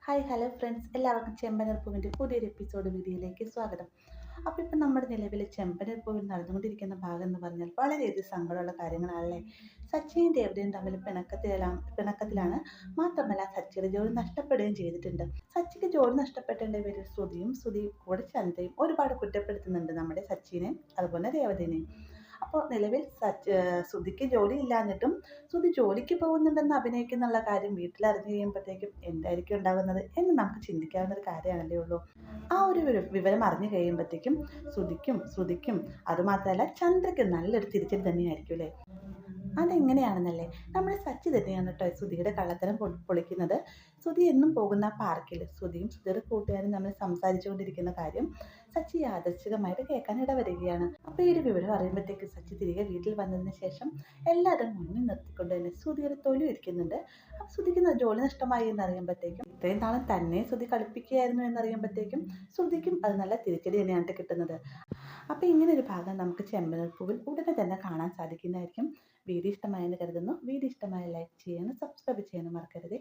Hello friends, എല്ലാവർക്കും ചെമ്പനീർപ്പൂവിൻ്റെ പുതിയൊരു വീഡിയോയിലേക്ക് സ്വാഗതം. അപ്പോൾ ഇപ്പം നമ്മുടെ നിലവിൽ ചെമ്പനീർപ്പൂവിൽ നടന്നുകൊണ്ടിരിക്കുന്ന ഭാഗം എന്ന് പറഞ്ഞാൽ വളരെയധികം സങ്കടമുള്ള കാര്യങ്ങളാണല്ലേ. സച്ചിയും രേവതിയും തമ്മിൽ പിണക്കത്തിലാണ്. മാത്രമല്ല സച്ചിയുടെ ജോലി നഷ്ടപ്പെടുകയും ചെയ്തിട്ടുണ്ട്. സച്ചിക്ക് ജോലി നഷ്ടപ്പെട്ടതിൻ്റെ പേരിൽ ശ്രുതിയും കൂടെ ചന്ദ്രയും ഒരുപാട് കുറ്റപ്പെടുത്തുന്നുണ്ട് നമ്മുടെ സച്ചിനെ, അതുപോലെ രേവതിനെയും. അപ്പോൾ നിലവിൽ ശ്രുതിക്ക് ജോലി ഇല്ലാഞ്ഞിട്ടും ശ്രുതി ജോലിക്ക് പോകുന്നുണ്ടെന്ന് അഭിനയിക്കുന്നുള്ള കാര്യം വീട്ടിലറിഞ്ഞു കഴിയുമ്പോഴത്തേക്കും എന്തായിരിക്കും ഉണ്ടാകുന്നത് എന്ന് നമുക്ക് ചിന്തിക്കാവുന്ന ഒരു കാര്യമാണല്ലേ ഉള്ളൂ. ആ ഒരു വിവരം അറിഞ്ഞു കഴിയുമ്പോഴത്തേക്കും ശ്രുതിക്കും അതുമാത്രമല്ല ചന്ദ്രയ്ക്കും നല്ലൊരു തിരിച്ചടി തന്നെയായിരിക്കും അല്ലേ. അതെങ്ങനെയാണെന്നല്ലേ, നമ്മുടെ സച്ചി തന്നെയാണ് കേട്ടോ ശ്രുതിയുടെ കള്ളത്തരം പൊളിക്കുന്നത്. ശ്രുതി എന്നും പോകുന്ന ആ പാർക്കിൽ ശ്രുതിയും ശ്രുതിയുടെ കൂട്ടുകാരും നമ്മൾ സംസാരിച്ചുകൊണ്ടിരിക്കുന്ന കാര്യം സച്ചി യാദൃച്ഛികമായിട്ട് കേൾക്കാൻ ഇടവരികയാണ്. അപ്പോൾ ഈ ഒരു വിവരം അറിയുമ്പോഴത്തേക്ക് സച്ചി തിരികെ വീട്ടിൽ വന്നതിന് ശേഷം എല്ലാവരും മുന്നിൽ നിർത്തിക്കൊണ്ട് തന്നെ ശ്രുതിയുടെ തൊലി ഇരിക്കുന്നുണ്ട്. അപ്പോൾ ശ്രുതിക്ക് ജോലി നഷ്ടമായി എന്നറിയുമ്പോഴത്തേക്കും, ഇത്രയും നാളും തന്നെ ശ്രുതി കളിപ്പിക്കുകയായിരുന്നു എന്നറിയുമ്പോഴത്തേക്കും ശ്രുതിക്കും അത് നല്ല തിരിച്ചടി തന്നെയാണ് കിട്ടുന്നത്. അപ്പോൾ ഇങ്ങനെ ഒരു ഭാഗം നമുക്ക് ചെമ്പനീർപ്പൂവിൽ ഉടനെ തന്നെ കാണാൻ സാധിക്കുന്നതായിരിക്കും. വീഡിയോ ഇഷ്ടമായെന്ന് കരുതുന്നു. വീഡിയോ ഇഷ്ടമായ ലൈക്ക് ചെയ്യാനും സബ്സ്ക്രൈബ് ചെയ്യാനും മറക്കരുത്.